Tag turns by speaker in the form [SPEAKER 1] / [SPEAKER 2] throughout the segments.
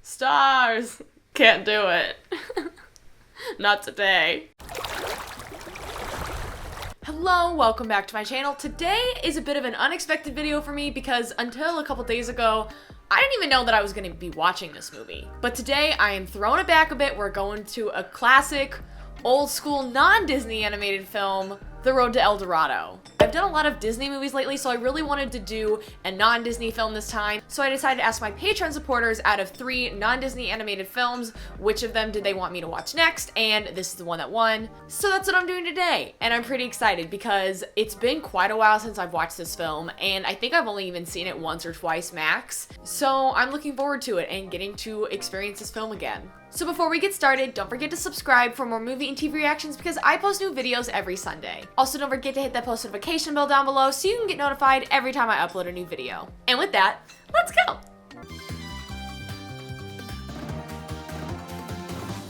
[SPEAKER 1] Stars. Can't do it. Not today. Hello, welcome back to my channel. Today is a bit of an unexpected video for me because until a couple days ago, I didn't even know that I was going to be watching this movie. But today I am throwing it back a bit. We're going to a classic, old school, non-Disney animated film, The Road to El Dorado. I've done a lot of Disney movies lately, so I really wanted to do a non-Disney film this time. So I decided to ask my Patreon supporters out of 3 non-Disney animated films, which of them did they want me to watch next, and this is the one that won. So that's what I'm doing today, and I'm pretty excited because it's been quite a while since I've watched this film, and I think I've only even seen it once or twice max. So I'm looking forward to it and getting to experience this film again. So before we get started, don't forget to subscribe for more movie and TV reactions because I post new videos every Sunday. Also, don't forget to hit that post notification bell down below so you can get notified every time I upload a new video. And with that, let's go!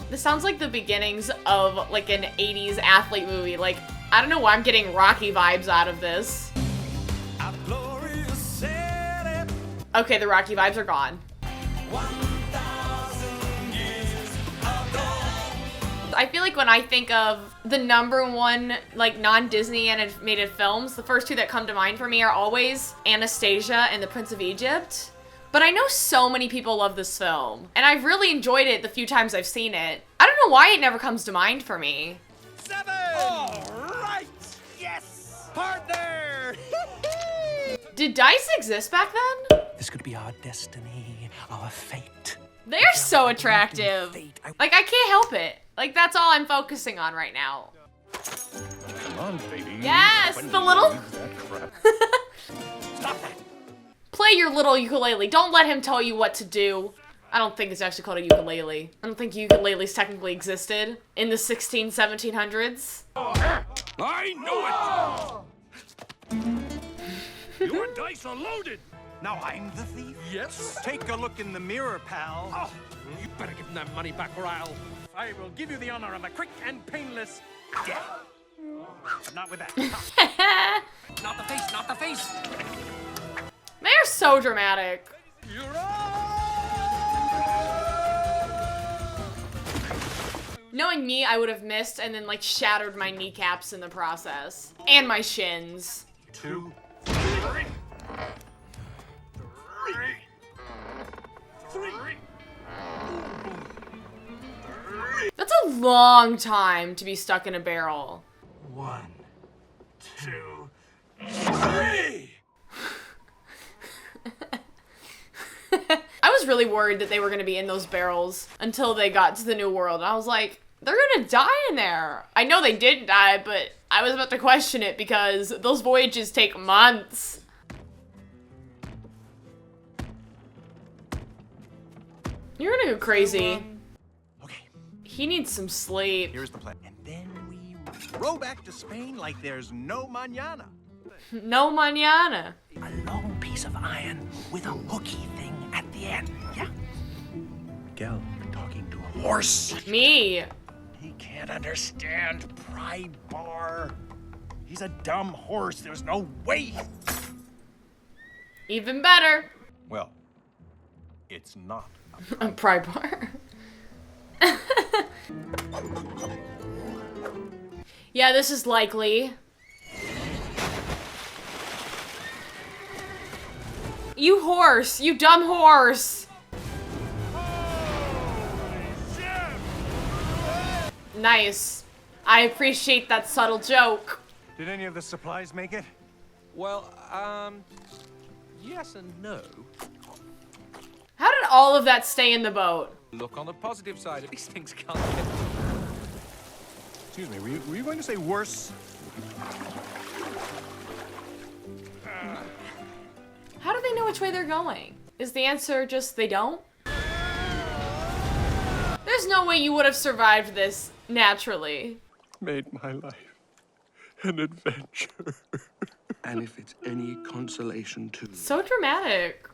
[SPEAKER 1] This sounds like the beginnings of like an 80s athlete movie. Like, I don't know why I'm getting Rocky vibes out of this. Okay, the Rocky vibes are gone. I feel like when I think of the #1 like non-Disney animated films, the first 2 that come to mind for me are always Anastasia and The Prince of Egypt. But I know so many people love this film, and I've really enjoyed it the few times I've seen it. I don't know why it never comes to mind for me.
[SPEAKER 2] 7! All right! Yes! Partner!
[SPEAKER 1] Did dice exist back then?
[SPEAKER 2] This could be our destiny, our fate.
[SPEAKER 1] They're so attractive. Like, I can't help it. Like, that's all I'm focusing on right now.
[SPEAKER 2] Come on, baby.
[SPEAKER 1] Yes, the little...
[SPEAKER 2] Stop that.
[SPEAKER 1] Play your little ukulele. Don't let him tell you what to do. I don't think it's actually called a ukulele. I don't think ukuleles technically existed in the 1700s.
[SPEAKER 2] I know it! Your dice are loaded! Now I'm the thief? Yes. Take a look in the mirror, pal. Oh, you better give him that money back or I will give you the honor of a quick and painless death. But not with that. Not the face, not the face.
[SPEAKER 1] They're so dramatic.
[SPEAKER 2] You're on!
[SPEAKER 1] Knowing me, I would have missed and then like shattered my kneecaps in the process. And my shins.
[SPEAKER 2] 2, 3. 3.
[SPEAKER 1] That's a long time to be stuck in a barrel.
[SPEAKER 2] 1, 2, 3.
[SPEAKER 1] I was really worried that they were going to be in those barrels until they got to the New World. And I was like, they're going to die in there. I know they didn't die, but I was about to question it because those voyages take months. You're going to go crazy.
[SPEAKER 2] Okay.
[SPEAKER 1] He needs some sleep.
[SPEAKER 2] Here's the plan. And then we row back to Spain like there's no mañana.
[SPEAKER 1] No mañana.
[SPEAKER 2] A long piece of iron with a hooky thing at the end, yeah? Miguel, you're talking to a horse.
[SPEAKER 1] Me.
[SPEAKER 2] He can't understand pry bar. He's a dumb horse. There's no way.
[SPEAKER 1] Even better.
[SPEAKER 2] Well, it's not.
[SPEAKER 1] A pry bar. Yeah, this is likely. You horse! You dumb horse! Nice. I appreciate that subtle joke.
[SPEAKER 2] Did any of the supplies make it?
[SPEAKER 3] Well, yes and no.
[SPEAKER 1] How did all of that stay in the boat?
[SPEAKER 3] Look on the positive side, these things can't get...
[SPEAKER 2] Excuse me, were you going to say worse?
[SPEAKER 1] How do they know which way they're going? Is the answer just they don't? There's no way you would have survived this naturally.
[SPEAKER 4] Made my life an adventure. And if it's any consolation to...
[SPEAKER 1] So dramatic.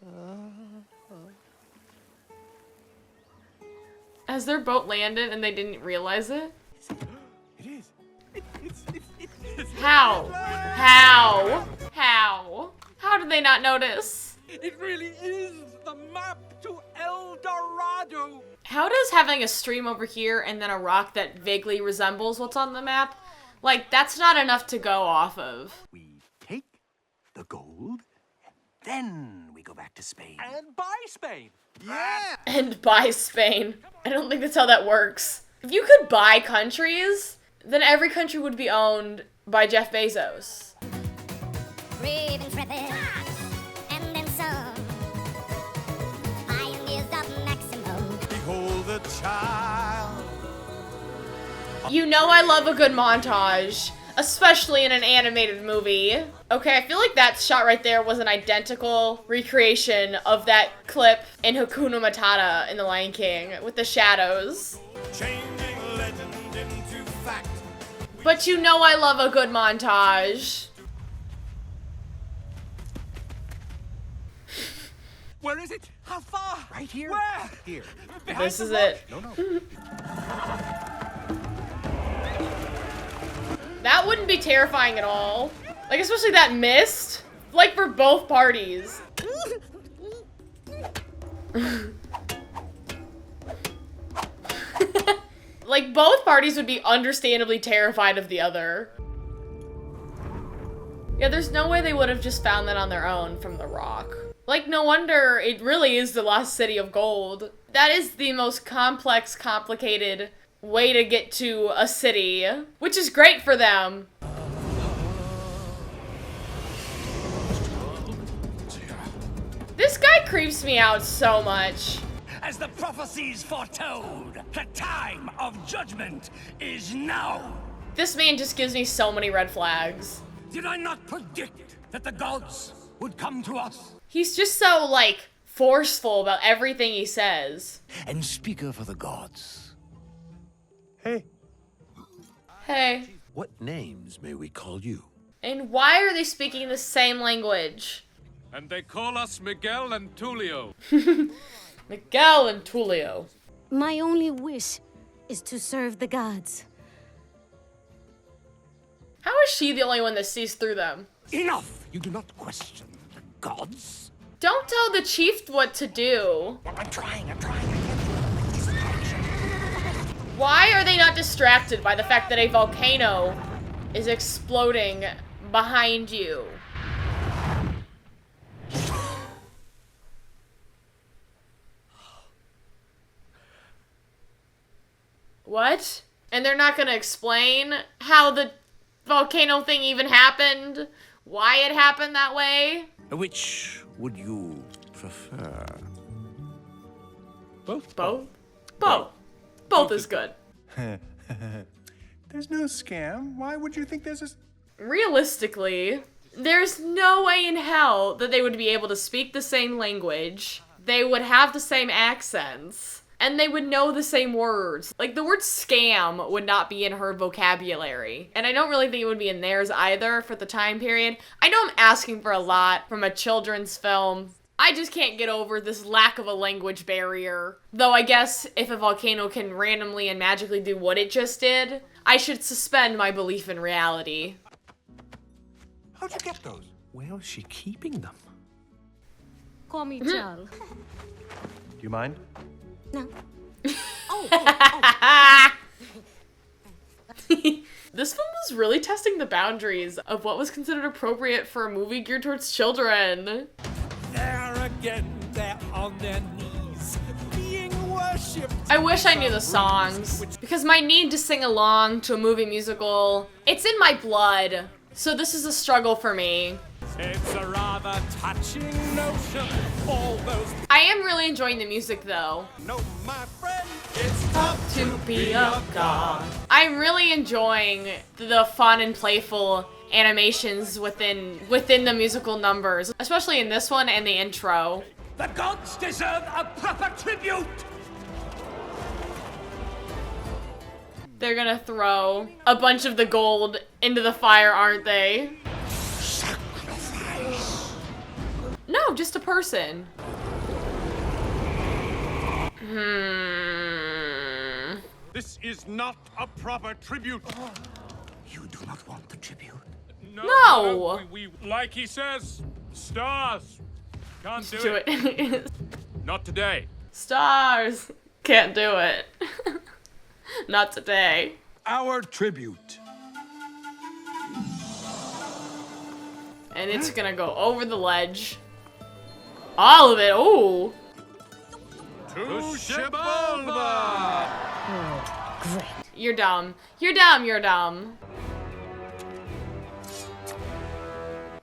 [SPEAKER 1] Has their boat landed and they didn't realize it?
[SPEAKER 2] It is.
[SPEAKER 1] How? How? How? How did they not notice?
[SPEAKER 3] It really is the map to El Dorado! Dorado.
[SPEAKER 1] How does having a stream over here and then a rock that vaguely resembles what's on the map, like, that's not enough to go off of?
[SPEAKER 2] We take the gold, and then we go back to Spain.
[SPEAKER 3] And buy Spain.
[SPEAKER 2] Yeah!
[SPEAKER 1] And buy Spain. I don't think that's how that works. If you could buy countries, then every country would be owned by Jeff Bezos.
[SPEAKER 5] Brave and intrepid, and then some. Pioneers of maximum.
[SPEAKER 2] Behold the child.
[SPEAKER 1] You know I love a good montage, especially in an animated movie. Okay, I feel like that shot right there was an identical recreation of that clip in Hakuna Matata in The Lion King with the shadows.
[SPEAKER 2] Changing legend into fact.
[SPEAKER 1] But you know I love a good montage.
[SPEAKER 3] Where is it? How far?
[SPEAKER 2] Right here?
[SPEAKER 3] Where?
[SPEAKER 2] Here.
[SPEAKER 1] This is it.
[SPEAKER 2] No.
[SPEAKER 1] That wouldn't be terrifying at all. Like, especially that mist. Like, for both parties. Like, both parties would be understandably terrified of the other. Yeah, there's no way they would have just found that on their own from the rock. Like, no wonder it really is the lost city of gold. That is the most complex, complicated way to get to a city, which is great for them. This guy creeps me out so much.
[SPEAKER 2] As the prophecies foretold, the time of judgment is now.
[SPEAKER 1] This man just gives me so many red flags.
[SPEAKER 2] Did I not predict that the gods would come to us?
[SPEAKER 1] He's just so, like, forceful about everything he says.
[SPEAKER 2] And speaker for the gods.
[SPEAKER 4] Hey,
[SPEAKER 1] Hey.
[SPEAKER 4] what names may we call you?
[SPEAKER 1] And why are they speaking the same language?
[SPEAKER 3] And they call us Miguel and Tulio.
[SPEAKER 1] Miguel and Tulio.
[SPEAKER 5] My only wish is to serve the gods.
[SPEAKER 1] How is she the only one that sees through them?
[SPEAKER 2] Enough! You do not question the gods.
[SPEAKER 1] Don't tell the chief what to do.
[SPEAKER 2] I'm trying.
[SPEAKER 1] Why are they not distracted by the fact that a volcano is exploding behind you? What? And they're not gonna explain how the volcano thing even happened? Why it happened that way?
[SPEAKER 2] Which would you prefer?
[SPEAKER 4] Both.
[SPEAKER 1] Both? Both is good.
[SPEAKER 6] There's no scam. Why would you think there's a...
[SPEAKER 1] Realistically, there's no way in hell that they would be able to speak the same language, they would have the same accents, and they would know the same words. Like, the word scam would not be in her vocabulary. And I don't really think it would be in theirs either for the time period. I know I'm asking for a lot from a children's film. I just can't get over this lack of a language barrier. Though I guess if a volcano can randomly and magically do what it just did, I should suspend my belief in reality.
[SPEAKER 2] How'd you get those?
[SPEAKER 4] Where is she keeping them?
[SPEAKER 5] Call me Chel.
[SPEAKER 6] Do you mind?
[SPEAKER 5] No.
[SPEAKER 1] This film was really testing the boundaries of what was considered appropriate for a movie geared towards children.
[SPEAKER 2] There again, they're on their knees, being worshipped.
[SPEAKER 1] I wish I knew the songs, because my need to sing along to a movie musical, it's in my blood. So this is a struggle for me.
[SPEAKER 2] It's a rather touching notion, all those...
[SPEAKER 1] I am really enjoying the music though.
[SPEAKER 2] No, my friend, it's tough
[SPEAKER 1] To be a god. I'm really enjoying the fun and playful animations within the musical numbers, especially in this one and the intro.
[SPEAKER 2] The gods deserve a proper tribute!
[SPEAKER 1] They're gonna throw a bunch of the gold into the fire, aren't they?
[SPEAKER 2] Sacrifice.
[SPEAKER 1] No, just a person.
[SPEAKER 3] This is not a proper tribute.
[SPEAKER 2] You do not want the tribute.
[SPEAKER 1] No.
[SPEAKER 3] We like he says, stars. Can't do
[SPEAKER 1] Do
[SPEAKER 3] it.
[SPEAKER 1] it.
[SPEAKER 3] Not today.
[SPEAKER 1] Stars. Can't do it. Not today.
[SPEAKER 2] Our tribute.
[SPEAKER 1] And it's gonna go over the ledge. All of it. Ooh.
[SPEAKER 2] To Shibalba!
[SPEAKER 5] Great.
[SPEAKER 1] You're dumb. You're dumb. You're dumb.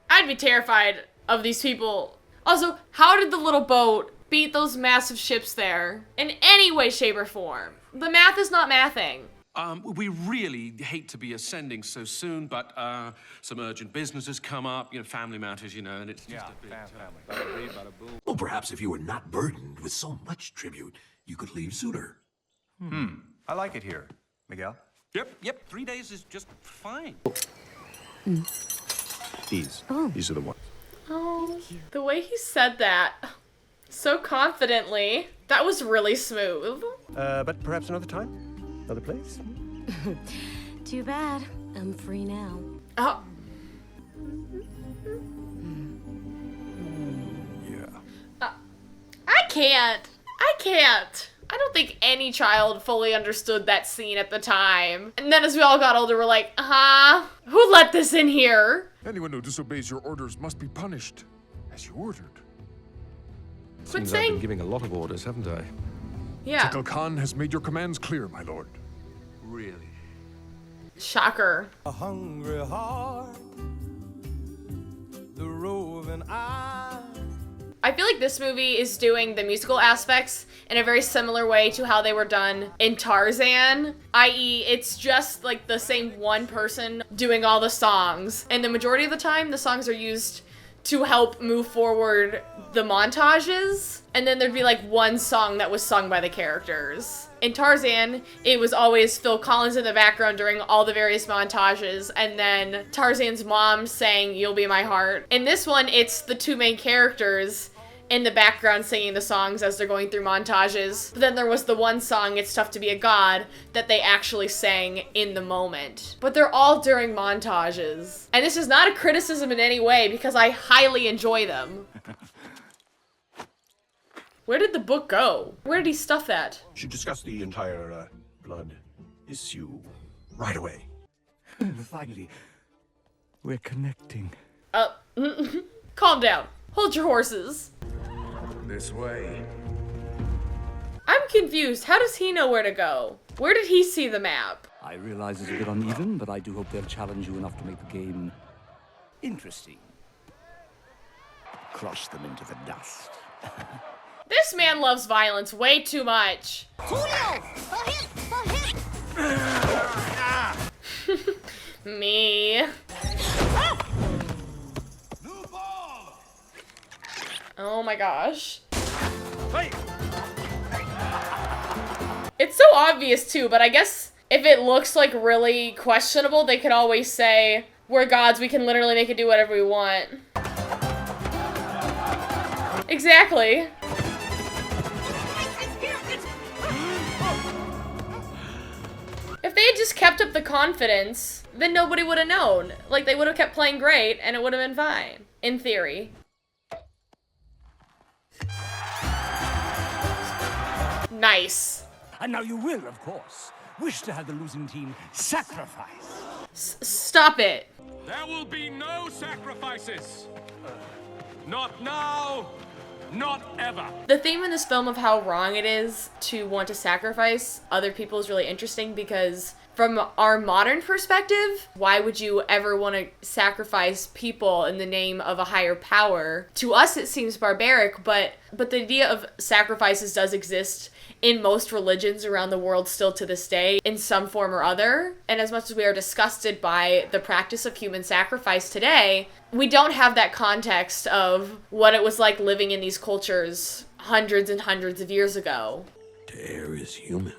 [SPEAKER 1] I'd be terrified of these people. Also, how did the little boat beat those massive ships there? In any way, shape, or form. The math is not mathing.
[SPEAKER 4] We really hate to be ascending so soon, but some urgent business has come up, family matters, and it's just a bit...
[SPEAKER 7] Well, perhaps if you were not burdened with so much tribute, you could leave sooner.
[SPEAKER 6] I like it here. Miguel?
[SPEAKER 2] Yep, 3 days is just fine.
[SPEAKER 6] These are the ones.
[SPEAKER 1] Oh, the way he said that so confidently, that was really smooth.
[SPEAKER 6] But perhaps another time? Another place?
[SPEAKER 5] Too bad. I'm free now.
[SPEAKER 1] Oh,
[SPEAKER 6] Yeah.
[SPEAKER 1] I can't. I don't think any child fully understood that scene at the time. And then as we all got older, we're like, who let this in here?
[SPEAKER 3] Anyone who disobeys your orders must be punished, as you ordered.
[SPEAKER 1] Quit
[SPEAKER 4] Seems I've been
[SPEAKER 1] saying,
[SPEAKER 4] giving a lot of orders, haven't I?
[SPEAKER 1] yeah,
[SPEAKER 3] Tickle Khan has made your commands clear, my lord.
[SPEAKER 4] Really?
[SPEAKER 1] shocker.
[SPEAKER 2] A hungry heart, the roving eye.
[SPEAKER 1] I feel like this movie is doing the musical aspects in a very similar way to how they were done in Tarzan, i.e. it's just like the same one person doing all the songs, and the majority of the time the songs are used to help move forward the montages, and then there'd be like one song that was sung by the characters. In Tarzan, it was always Phil Collins in the background during all the various montages, and then Tarzan's mom sang You'll Be My Heart. In this one, it's the two main characters in the background singing the songs as they're going through montages. But then there was the one song, It's Tough to Be a God, that they actually sang in the moment. But they're all during montages. And this is not a criticism in any way, because I highly enjoy them. Where did the book go? Where did he stuff that?
[SPEAKER 7] Should discuss the entire, blood issue right away.
[SPEAKER 8] Finally, we're connecting.
[SPEAKER 1] Calm down. Hold your horses.
[SPEAKER 4] This way.
[SPEAKER 1] I'm confused. How does he know where to go? Where did he see the map?
[SPEAKER 8] I realize it's a bit uneven, but I do hope they'll challenge you enough to make the game interesting. Crush them into the dust.
[SPEAKER 1] This man loves violence way too much.
[SPEAKER 5] Julio! A hit! A hit!
[SPEAKER 1] Me. Oh my gosh.
[SPEAKER 2] Hey!
[SPEAKER 1] It's so obvious too, but I guess if it looks like really questionable, they could always say, we're gods, we can literally make it do whatever we want. Exactly. If they had just kept up the confidence, then nobody would have known. Like, they would have kept playing great, and it would have been fine. In theory. Nice.
[SPEAKER 8] And now you will, of course, wish to have the losing team sacrifice.
[SPEAKER 1] Stop it.
[SPEAKER 3] There will be no sacrifices. Not now, not ever.
[SPEAKER 1] The theme in this film of how wrong it is to want to sacrifice other people is really interesting, because from our modern perspective, why would you ever want to sacrifice people in the name of a higher power? To us, it seems barbaric, but the idea of sacrifices does exist in most religions around the world still to this day, in some form or other. And as much as we are disgusted by the practice of human sacrifice today, we don't have that context of what it was like living in these cultures hundreds and hundreds of years ago.
[SPEAKER 7] To err is human.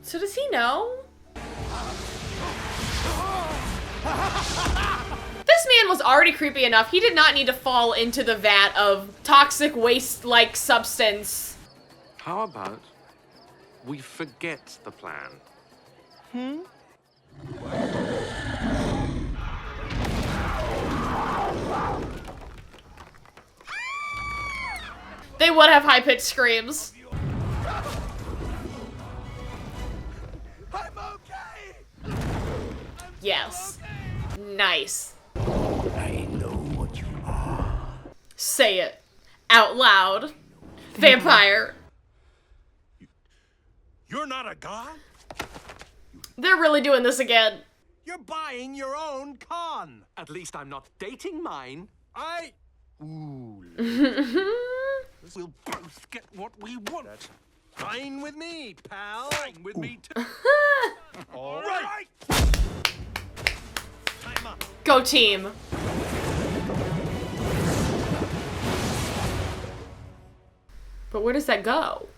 [SPEAKER 1] So does he know? This man was already creepy enough. He did not need to fall into the vat of toxic waste-like substance.
[SPEAKER 4] How about we forget the plan?
[SPEAKER 1] They would have high-pitched screams.
[SPEAKER 2] I'm okay.
[SPEAKER 1] Yes. Nice.
[SPEAKER 7] I know what you are.
[SPEAKER 1] Say it. Out loud. Vampire.
[SPEAKER 3] You're not a god?
[SPEAKER 1] They're really doing this again.
[SPEAKER 3] You're buying your own con.
[SPEAKER 4] At least I'm not dating mine.
[SPEAKER 3] Ooh.
[SPEAKER 4] We'll both get what we want.
[SPEAKER 3] That's fine with me, pal.
[SPEAKER 4] Fine with me too.
[SPEAKER 3] All right. Time up.
[SPEAKER 1] Go team. But where does that go?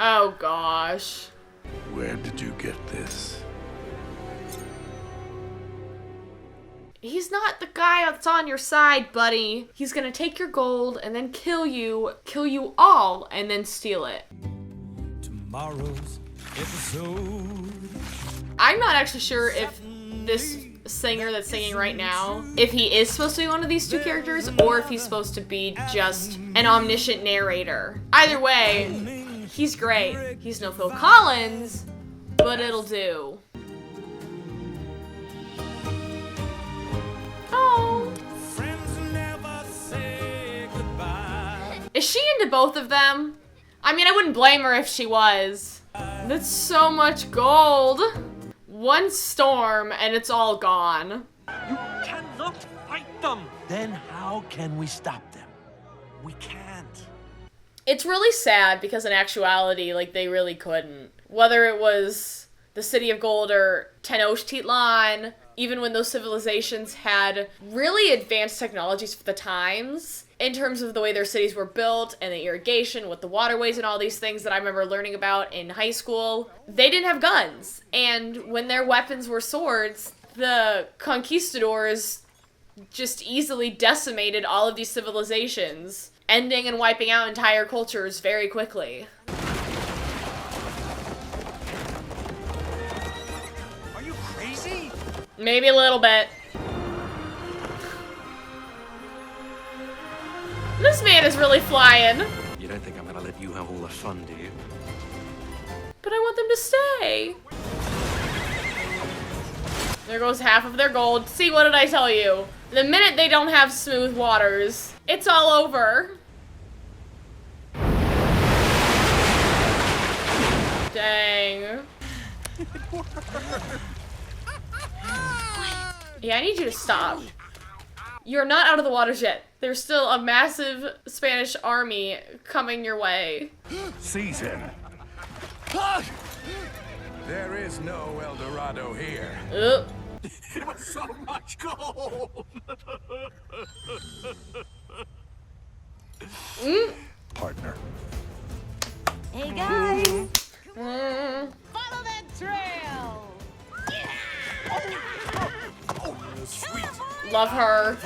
[SPEAKER 1] Oh gosh.
[SPEAKER 7] Where did you get this?
[SPEAKER 1] He's not the guy that's on your side, buddy. He's gonna take your gold and then kill you all, and then steal it.
[SPEAKER 2] Tomorrow's episode.
[SPEAKER 1] I'm not actually sure if this singer that's singing right now, if he is supposed to be one of these two characters, or if he's supposed to be just an omniscient narrator. Either way, he's great. He's no Phil Collins, but it'll do. Oh. Is she into both of them? I mean, I wouldn't blame her if she was. That's so much gold. One storm and it's all gone.
[SPEAKER 2] You cannot fight them. Then how can we stop them? We can't.
[SPEAKER 1] It's really sad because in actuality, like, they really couldn't. Whether it was the City of Gold or Tenochtitlan, even when those civilizations had really advanced technologies for the times, in terms of the way their cities were built and the irrigation with the waterways and all these things that I remember learning about in high school, they didn't have guns. And when their weapons were swords, the conquistadors just easily decimated all of these civilizations, ending and wiping out entire cultures very quickly.
[SPEAKER 3] Are you crazy?
[SPEAKER 1] Maybe a little bit. This man is really flying.
[SPEAKER 4] You don't think I'm gonna let you have all the fun, do you?
[SPEAKER 1] But I want them to stay. There goes half of their gold. See, what did I tell you? The minute they don't have smooth waters, it's all over. Dang. Yeah, I need you to stop. You're not out of the waters yet. There's still a massive Spanish army coming your way.
[SPEAKER 7] Seize him.
[SPEAKER 3] There is no El Dorado here.
[SPEAKER 7] It was so much gold.
[SPEAKER 6] Partner.
[SPEAKER 5] Hey guys,
[SPEAKER 1] Mm.
[SPEAKER 5] follow that trail.
[SPEAKER 1] Love her.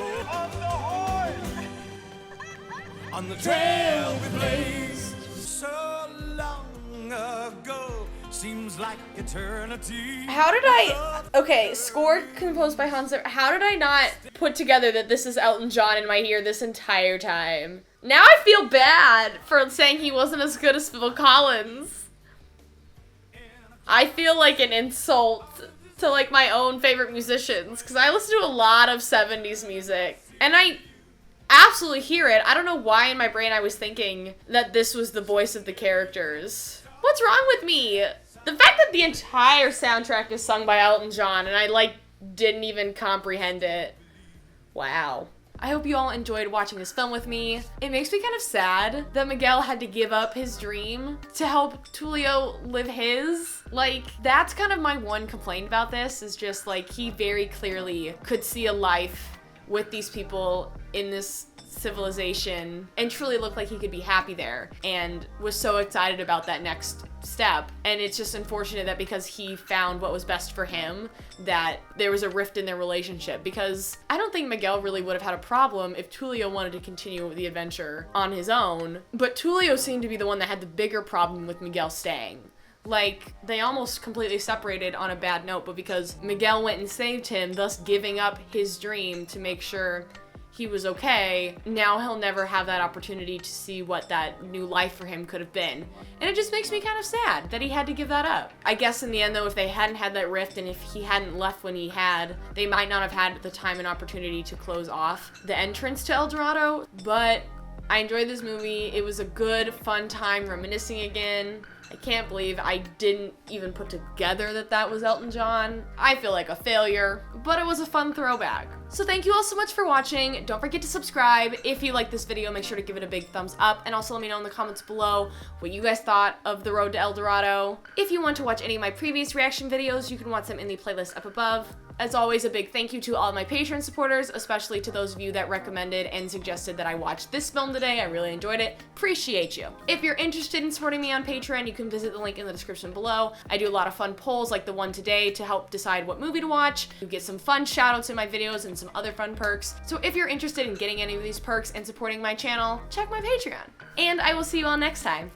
[SPEAKER 2] On the trail we blazed so long ago. Seems like eternity.
[SPEAKER 1] How did I... Okay, score composed by Hans Zimmer. How did I not put together that this is Elton John in my ear this entire time? Now I feel bad for saying he wasn't as good as Phil Collins. I feel like an insult to, like, my own favorite musicians, because I listen to a lot of 70s music, and I absolutely hear it. I don't know why in my brain I was thinking that this was the voice of the characters. What's wrong with me? The fact that the entire soundtrack is sung by Elton John and I, like, didn't even comprehend it. Wow. I hope you all enjoyed watching this film with me. It makes me kind of sad that Miguel had to give up his dream to help Tulio live his. Like, that's kind of my one complaint about this, is just, like, he very clearly could see a life with these people in this civilization and truly looked like he could be happy there and was so excited about that next step. And it's just unfortunate that because he found what was best for him, that there was a rift in their relationship, because I don't think Miguel really would have had a problem if Tulio wanted to continue the adventure on his own, but Tulio seemed to be the one that had the bigger problem with Miguel staying. Like, they almost completely separated on a bad note, but because Miguel went and saved him, thus giving up his dream to make sure he was okay, now he'll never have that opportunity to see what that new life for him could have been. And it just makes me kind of sad that he had to give that up. I guess in the end though, if they hadn't had that rift and if he hadn't left when he had, they might not have had the time and opportunity to close off the entrance to El Dorado, but I enjoyed this movie. It was a good, fun time reminiscing again. I can't believe I didn't even put together that that was Elton John. I feel like a failure, but it was a fun throwback. So thank you all so much for watching. Don't forget to subscribe. If you like this video, make sure to give it a big thumbs up, and also let me know in the comments below what you guys thought of The Road to El Dorado. If you want to watch any of my previous reaction videos, you can watch them in the playlist up above. As always, a big thank you to all of my Patreon supporters, especially to those of you that recommended and suggested that I watch this film today. I really enjoyed it. Appreciate you. If you're interested in supporting me on Patreon, you can visit the link in the description below. I do a lot of fun polls like the one today to help decide what movie to watch. You get some fun shoutouts in my videos and some other fun perks. So if you're interested in getting any of these perks and supporting my channel, check my Patreon. And I will see you all next time.